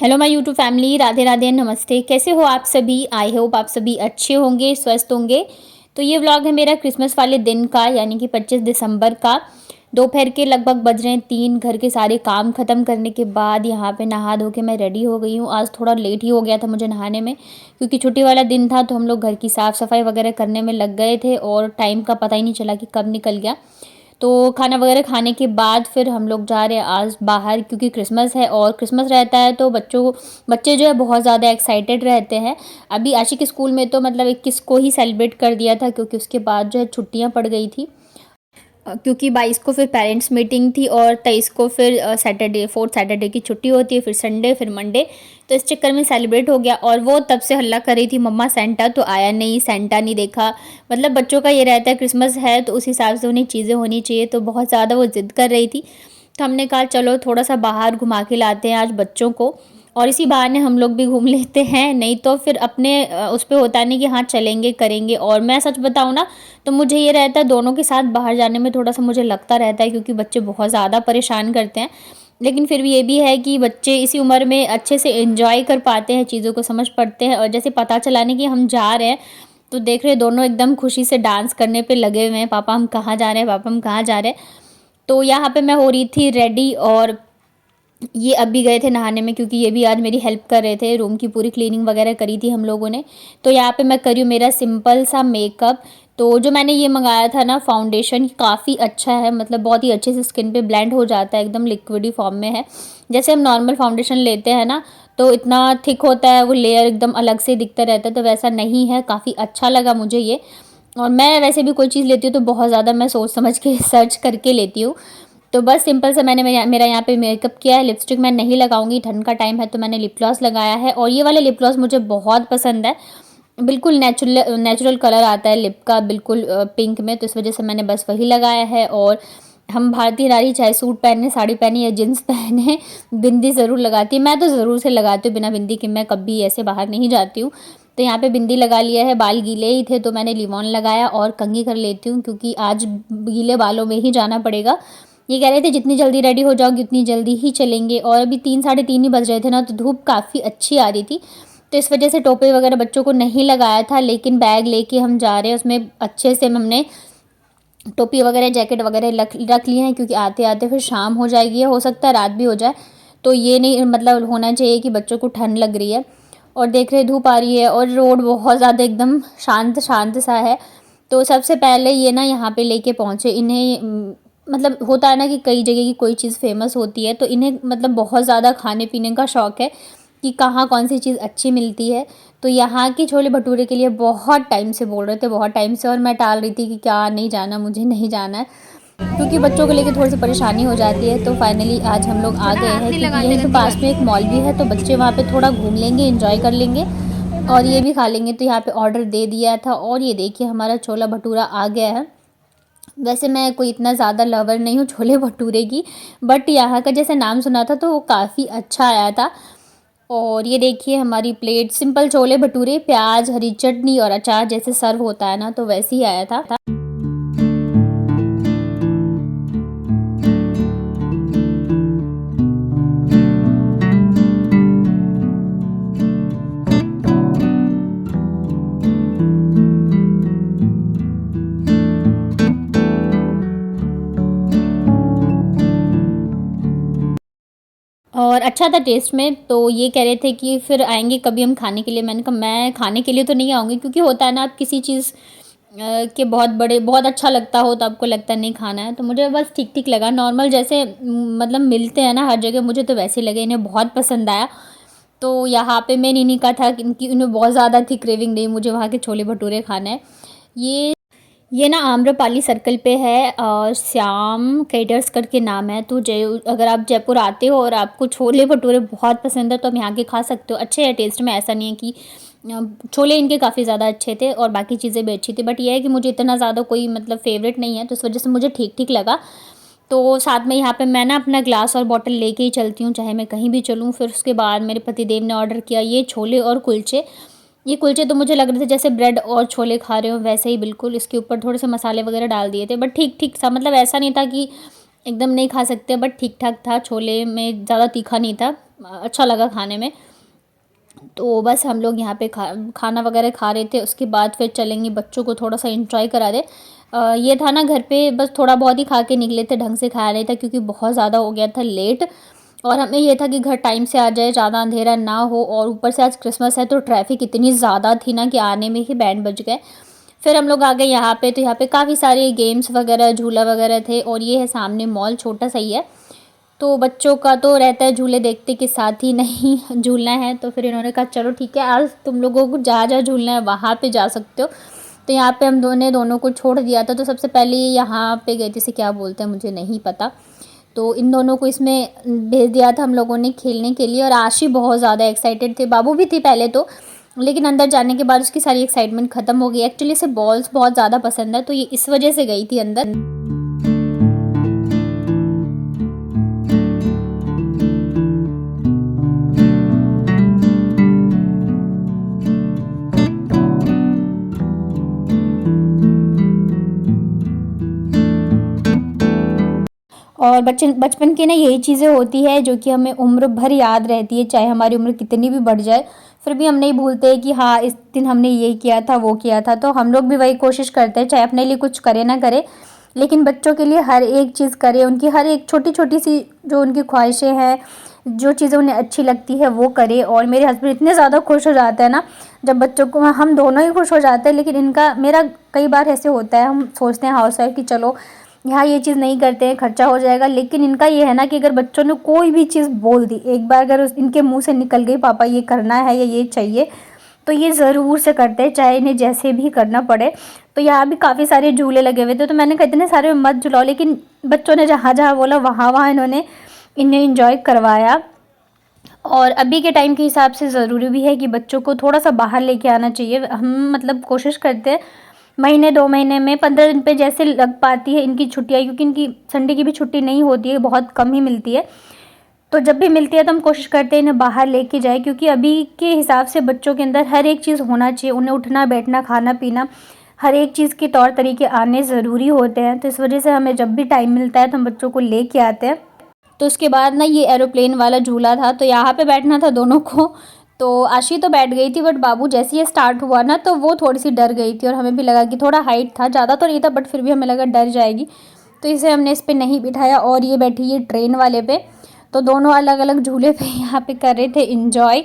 Hello my YouTube family, Radhe Radhe, नमस्ते। कैसे हो आप सभी? आई होप आप सभी अच्छे होंगे, स्वस्थ होंगे। तो ये व्लॉग है मेरा क्रिसमस वाले दिन का, यानी कि 25 दिसंबर का। दोपहर के लगभग बज रहे हैं 3। घर के सारे काम ख़त्म करने के बाद यहाँ पे नहा धो के मैं रेडी हो गई हूँ। आज थोड़ा लेट ही हो गया था मुझे नहाने में, क्योंकि छुट्टी वाला दिन था तो हम लोग घर की साफ़ सफाई वगैरह करने में लग गए थे और टाइम का पता ही नहीं चला कि कब निकल गया। तो खाना वगैरह खाने के बाद फिर हम लोग जा रहे हैं आज बाहर, क्योंकि क्रिसमस है और क्रिसमस रहता है तो बच्चे जो है बहुत ज़्यादा एक्साइटेड रहते हैं। अभी आशी के स्कूल में तो मतलब 21 को ही सेलिब्रेट कर दिया था, क्योंकि उसके बाद जो है छुट्टियां पड़ गई थी। क्योंकि 22 को फिर पेरेंट्स मीटिंग थी और 23 को फिर सैटरडे, 4th सैटरडे की छुट्टी होती है, फिर संडे, फिर मंडे। तो इस चक्कर में सेलिब्रेट हो गया। और वो तब से हल्ला कर रही थी, मम्मा सेंटा तो आया नहीं, सेंटा नहीं देखा। मतलब बच्चों का ये रहता है, क्रिसमस है तो उस हिसाब से उन्हें चीज़ें होनी चाहिए, तो बहुत ज़्यादा वो ज़िद कर रही थी। तो हमने कहा चलो थोड़ा सा बाहर घुमा के लाते हैं आज बच्चों को, और इसी बहाने हम लोग भी घूम लेते हैं। नहीं तो फिर अपने उस पे होता नहीं कि हाँ चलेंगे करेंगे। और मैं सच बताऊँ ना, तो मुझे ये रहता है दोनों के साथ बाहर जाने में थोड़ा सा मुझे लगता रहता है, क्योंकि बच्चे बहुत ज़्यादा परेशान करते हैं। लेकिन फिर भी ये भी है कि बच्चे इसी उम्र में अच्छे से एंजॉय कर पाते हैं, चीज़ों को समझ पड़ते हैं। और जैसे पता चला नहीं कि हम जा रहे हैं, तो देख रहे दोनों एकदम खुशी से डांस करने पे लगे हुए हैं, पापा हम कहाँ जा रहे हैं, पापा हम कहाँ जा रहे हैं। तो यहाँ पे मैं हो रही थी रेडी, और ये अभी गए थे नहाने में, क्योंकि ये भी आज मेरी हेल्प कर रहे थे। रूम की पूरी क्लीनिंग वगैरह करी थी हम लोगों ने। तो यहाँ पे मैं करी हूँ मेरा सिंपल सा मेकअप। तो जो मैंने ये मंगाया था ना फाउंडेशन, काफ़ी अच्छा है, मतलब बहुत ही अच्छे से स्किन पे ब्लेंड हो जाता है, एकदम लिक्विडी फॉर्म में है। जैसे हम नॉर्मल फाउंडेशन लेते हैं ना, तो इतना थिक होता है, वो लेयर एकदम अलग से दिखता रहता है, तो वैसा नहीं है। काफ़ी अच्छा लगा मुझे ये। और मैं वैसे भी कोई चीज़ लेती हूँ तो बहुत ज़्यादा मैं सोच समझ के सर्च करके लेती हूँ। तो बस सिंपल से मैंने मेरा यहाँ पे मेकअप किया है। लिपस्टिक मैं नहीं लगाऊंगी, ठंड का टाइम है, तो मैंने लिप ग्लॉस लगाया है। और ये वाला लिप ग्लॉस मुझे बहुत पसंद है, बिल्कुल नेचुरल नेचुरल कलर आता है लिप का, बिल्कुल पिंक में। तो इस वजह से मैंने बस वही लगाया है। और हम भारतीय नारी चाहे सूट पहने, साड़ी पहने या जींस पहने, बिंदी ज़रूर लगाती है। मैं तो ज़रूर से लगाती हूँ, बिना बिंदी के मैं कभी ऐसे बाहर नहीं जाती हूँ। तो यहाँ पे बिंदी लगा लिया है, बाल गीले ही थे तो मैंने लिमॉन लगाया और कंघी कर लेती हूँ, क्योंकि आज गीले बालों में ही जाना पड़ेगा। ये कह रहे थे जितनी जल्दी रेडी हो जाओगी उतनी जल्दी ही चलेंगे। और अभी 3 साढ़े 3 ही बज रहे थे ना, तो धूप काफ़ी अच्छी आ रही थी। तो इस वजह से टोपे वगैरह बच्चों को नहीं लगाया था, लेकिन बैग लेके हम जा रहे हैं, उसमें अच्छे से हमने टोपी वगैरह जैकेट वगैरह रख लिए हैं, क्योंकि आते आते फिर शाम हो जाएगी, हो सकता है रात भी हो जाए। तो ये नहीं मतलब होना चाहिए कि बच्चों को ठंड लग रही है। और देख रहे धूप आ रही है और रोड बहुत ज़्यादा एकदम शांत शांत सा है। तो सबसे पहले ये ना यहाँ पे लेके पहुँचे इन्हें। मतलब होता है ना कि कई जगह की कोई चीज़ फेमस होती है, तो इन्हें मतलब बहुत ज़्यादा खाने पीने का शौक़ है कि कहाँ कौन सी चीज़ अच्छी मिलती है। तो यहाँ के छोले भटूरे के लिए बहुत टाइम से बोल रहे थे, बहुत टाइम से, और मैं टाल रही थी कि क्या नहीं जाना, मुझे नहीं जाना है, क्योंकि बच्चों को लेकर थोड़ी सी परेशानी हो जाती है। तो फाइनली आज हम लोग आ गए हैं, क्योंकि यहीं तो पास में एक मॉल भी है, तो बच्चे वहाँ पे थोड़ा घूम लेंगे, एंजॉय कर लेंगे और ये भी खा लेंगे। तो यहाँ पे ऑर्डर दे दिया था और ये देखिए हमारा छोला भटूरा आ गया है। वैसे मैं कोई इतना ज़्यादा लवर नहीं हूँ छोले भटूरे की, बट यहाँ का जैसे नाम सुना था तो वो काफ़ी अच्छा आया था। और ये देखिए हमारी प्लेट, सिंपल छोले भटूरे, प्याज, हरी चटनी और अचार जैसे सर्व होता है ना, तो वैसे ही आया था। और अच्छा था टेस्ट में। तो ये कह रहे थे कि फिर आएंगे कभी हम खाने के लिए। मैंने कहा मैं खाने के लिए तो नहीं आऊँगी, क्योंकि होता है ना आप किसी चीज़ के बहुत अच्छा लगता हो तो आपको लगता नहीं खाना है। तो मुझे बस ठीक ठीक लगा, नॉर्मल जैसे मतलब मिलते हैं ना हर जगह, मुझे तो वैसे लगे। इन्हें बहुत पसंद आया। तो यहाँ पे मैंने इन्हीं का था कि इन्हें बहुत ज़्यादा थी क्रेविंग, नहीं मुझे वहाँ के छोले भटूरे खाना है। ये ना आम्रपाली सर्कल पे है, श्याम केटर्स करके नाम है। तो अगर आप जयपुर आते हो और आपको छोले भटूरे बहुत पसंद है तो आप यहाँ के खा सकते हो। अच्छे हैं टेस्ट में, ऐसा नहीं है कि छोले इनके काफ़ी ज़्यादा अच्छे थे और बाकी चीज़ें भी अच्छी थी, बट ये है कि मुझे इतना ज़्यादा कोई मतलब फेवरेट नहीं है, तो इस वजह से मुझे ठीक ठीक लगा। तो साथ में यहाँ पे मैं ना अपना ग्लास और बॉटल लेके ही चलती हूँ, चाहे मैं कहीं भी चलूँ। फिर उसके बाद मेरे पतिदेव ने ऑर्डर किया ये छोले और कुलचे। ये कुलचे तो मुझे लग रहे थे जैसे ब्रेड और छोले खा रहे हो वैसे ही बिल्कुल, इसके ऊपर थोड़े से मसाले वगैरह डाल दिए थे, बट ठीक ठीक सा, मतलब ऐसा नहीं था कि एकदम नहीं खा सकते, बट ठीक ठाक था। छोले में ज़्यादा तीखा नहीं था, अच्छा लगा खाने में। तो बस हम लोग यहाँ पे खाना वगैरह खा रहे थे, उसके बाद फिर चलेंगे बच्चों को थोड़ा सा एंजॉय करा दे। ये था ना घर पे बस थोड़ा बहुत ही खा के निकले थे, ढंग से खाया नहीं था क्योंकि बहुत ज़्यादा हो गया था लेट। और हमें ये था कि घर टाइम से आ जाए, ज़्यादा अंधेरा ना हो, और ऊपर से आज क्रिसमस है तो ट्रैफिक इतनी ज़्यादा थी ना कि आने में ही बैंड बज गए। फिर हम लोग आ गए यहाँ पे, तो यहाँ पे काफ़ी सारे गेम्स वगैरह झूला वगैरह थे, और ये है सामने मॉल, छोटा सा ही है। तो बच्चों का तो रहता है झूले देखते के साथ ही नहीं झूलना है, तो फिर इन्होंने कहा चलो ठीक है, आज तुम लोगों को जहाँ जहाँ झूलना है वहाँ पे जा सकते हो। तो यहाँ पे हम दोनों को छोड़ दिया था। तो सबसे पहले यहाँ पे गए थे, इसे क्या बोलते हैं मुझे नहीं पता। तो इन दोनों को इसमें भेज दिया था हम लोगों ने खेलने के लिए, और आशी बहुत ज़्यादा एक्साइटेड थे, बाबू भी थी पहले तो, लेकिन अंदर जाने के बाद उसकी सारी एक्साइटमेंट ख़त्म हो गई। एक्चुअली इसे बॉल्स बहुत ज़्यादा पसंद है, तो ये इस वजह से गई थी अंदर। और बचपन की ना यही चीज़ें होती है जो कि हमें उम्र भर याद रहती है, चाहे हमारी उम्र कितनी भी बढ़ जाए, फिर भी हम नहीं भूलते कि हाँ इस दिन हमने ये किया था, वो किया था। तो हम लोग भी वही कोशिश करते हैं, चाहे अपने लिए कुछ करे ना करे, लेकिन बच्चों के लिए हर एक चीज़ करें, उनकी हर एक छोटी छोटी सी जो उनकी ख्वाहिशें हैं, जो चीज़ें उन्हें अच्छी लगती है वो करे। और मेरे हस्बैंड इतने ज़्यादा खुश हो जाते हैं ना जब बच्चों को, हम दोनों ही खुश हो जाते हैं, लेकिन इनका मेरा कई बार ऐसे होता है, हम सोचते हैं हाउस वाइफ कि चलो यहाँ ये चीज़ नहीं करते हैं, खर्चा हो जाएगा, लेकिन इनका ये है ना कि अगर बच्चों ने कोई भी चीज़ बोल दी एक बार, अगर इनके मुंह से निकल गई पापा ये करना है या ये चाहिए, तो ये ज़रूर से करते हैं, चाहे इन्हें जैसे भी करना पड़े। तो यहाँ भी काफ़ी सारे झूले लगे हुए थे, तो मैंने कहा इतने सारे मत झुलाओ, लेकिन बच्चों ने जहाँ जहाँ बोला वहाँ वहाँ इन्होंने इन्हें इंजॉय करवाया। और अभी के टाइम के हिसाब से ज़रूरी भी है कि बच्चों को थोड़ा सा बाहर लेके आना चाहिए। हम मतलब कोशिश करते हैं महीने 2 महीने में 15 दिन पे जैसे लग पाती है इनकी छुट्टियाँ, क्योंकि इनकी संडे की भी छुट्टी नहीं होती है, बहुत कम ही मिलती है। तो जब भी मिलती है तो हम कोशिश करते हैं इन्हें बाहर लेके जाए, क्योंकि अभी के हिसाब से बच्चों के अंदर हर एक चीज़ होना चाहिए, उन्हें उठना बैठना खाना पीना हर एक चीज़ के तौर तरीके आने ज़रूरी होते हैं। तो इस वजह से हमें जब भी टाइम मिलता है तो हम बच्चों को लेके आते हैं। तो उसके बाद ना ये एरोप्लेन वाला झूला था, तो यहाँ पे बैठना था दोनों को। तो आशी तो बैठ गई थी, बट बाबू जैसे ही स्टार्ट हुआ ना तो वो थोड़ी सी डर गई थी, और हमें भी लगा कि थोड़ा हाइट था, ज़्यादा तो नहीं था, बट फिर भी हमें लगा डर जाएगी, तो इसे हमने इस पर नहीं बिठाया। और ये बैठी ये ट्रेन वाले पे, तो दोनों अलग अलग झूले पे यहाँ पे कर रहे थे इंजॉय।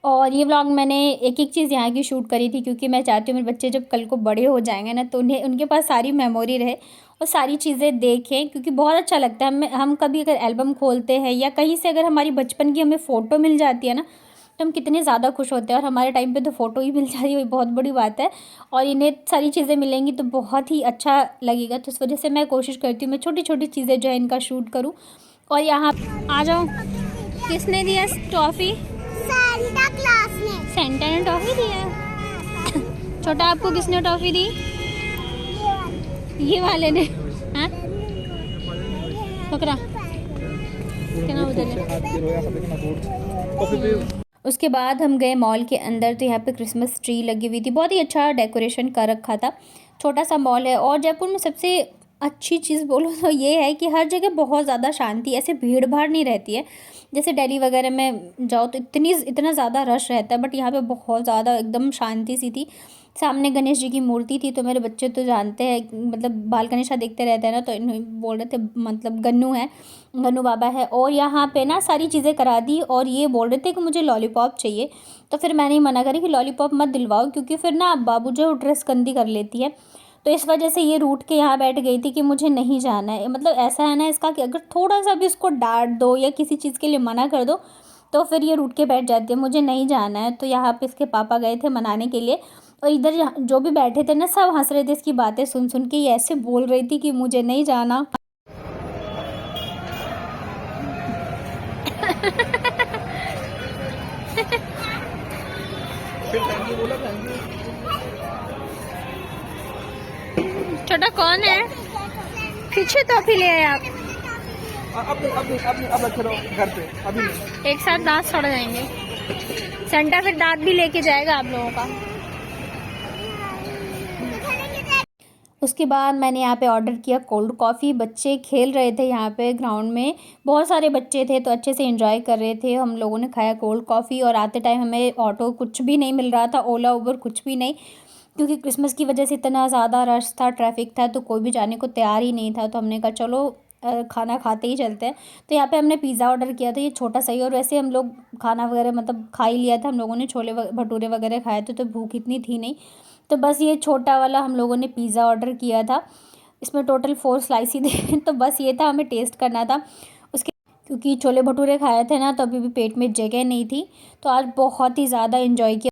और ये व्लॉग मैंने एक एक चीज़ यहाँ की शूट करी थी, क्योंकि मैं चाहती हूँ मेरे बच्चे जब कल को बड़े हो जाएंगे ना तो उन्हें उनके पास सारी मेमोरी रहे और सारी चीज़ें देखें, क्योंकि बहुत अच्छा लगता है। हम कभी अगर एल्बम खोलते हैं या कहीं से अगर हमारी बचपन की हमें फ़ोटो मिल जाती है ना तो हम कितने ज़्यादा खुश होते हैं। और हमारे टाइम पे तो फ़ोटो ही मिल जाती है, वही बहुत बड़ी बात है, और इन्हें सारी चीज़ें मिलेंगी तो बहुत ही अच्छा लगेगा। तो इस वजह से मैं कोशिश करती हूँ मैं छोटी छोटी चीज़ें जो है इनका शूट करूँ। और यहाँ आ जाओ, किसने दिया टॉफ़ी? सेंटा क्लॉज ने। सेंटा ने टॉफ़ी दिया। छोटा आपको किसने टॉफ़ी दी? ये वाले ने। हाँ पकड़ा कितना उधर है। उसके बाद हम गए मॉल के अंदर, तो यहाँ पे क्रिसमस ट्री लगी हुई थी, बहुत ही अच्छा डेकोरेशन कर रखा था। छोटा सा मॉल है, और जयपुर में सबसे अच्छी चीज़ बोलो तो ये है कि हर जगह बहुत ज़्यादा शांति, ऐसे भीड़ भाड़ नहीं रहती है। जैसे दिल्ली वगैरह में जाओ तो इतना ज़्यादा रश रहता है, बट यहाँ पे बहुत ज़्यादा एकदम शांति सी थी। सामने गणेश जी की मूर्ति थी, तो मेरे बच्चे तो जानते हैं, मतलब बाल गणेशा देखते रहते हैं ना, तो बोल रहे थे मतलब गन्नू है, गन्नू बाबा है। और यहाँ पे ना सारी चीज़ें करा दी, और ये बोल रहे थे कि मुझे लॉलीपॉप चाहिए, तो फिर मैंने ही मना करी कि लॉलीपॉप मत दिलवाओ, क्योंकि फिर ना बाबू जो ड्रेस गंदी कर लेती है। तो इस वजह से ये रूठ के यहाँ बैठ गई थी कि मुझे नहीं जाना है। मतलब ऐसा है ना इसका कि अगर थोड़ा सा भी उसको डांट दो या किसी चीज़ के लिए मना कर दो तो फिर ये रूठ के बैठ जाती है, मुझे नहीं जाना है। तो यहाँ पे इसके पापा गए थे मनाने के लिए, और इधर जो भी बैठे थे ना सब हंस रहे थे इसकी बातें सुन सुन के। ये ऐसे बोल रही थी कि मुझे नहीं जाना। छोटा कौन है? पीछे टॉफी ले आए आप। अब रखे रहो घर पे, अभी नहीं। एक साथ दांत सड़ जाएंगे। सेंटा फिर दांत भी लेके जाएगा आप लोगों का। उसके बाद मैंने यहाँ पे ऑर्डर किया कोल्ड कॉफ़ी। बच्चे खेल रहे थे यहाँ पे ग्राउंड में, बहुत सारे बच्चे थे तो अच्छे से एंजॉय कर रहे थे। हम लोगों ने खाया कोल्ड कॉफ़ी और आते टाइम हमें ऑटो कुछ भी नहीं मिल रहा था, ओला उबर कुछ भी नहीं, क्योंकि क्रिसमस की वजह से इतना ज़्यादा रश था, ट्रैफिक था, तो कोई भी जाने को तैयार ही नहीं था। तो हमने कहा चलो खाना खाते ही चलते हैं। तो यहाँ पे हमने पिज़्ज़ा ऑर्डर किया था, ये छोटा सा ही, और वैसे हम लोग खाना वगैरह मतलब खा ही लिया था। हम लोगों ने छोले भटूरे वगैरह खाए थे तो भूख इतनी थी नहीं, तो बस ये छोटा वाला हम लोगों ने पिज़्ज़ा ऑर्डर किया था। इसमें टोटल 4 स्लाइस ही थे तो बस ये था, हमें टेस्ट करना था उसके, क्योंकि छोले भटूरे खाए थे ना तो अभी भी पेट में जगह नहीं थी। तो आज बहुत ही ज़्यादा एंजॉय किया।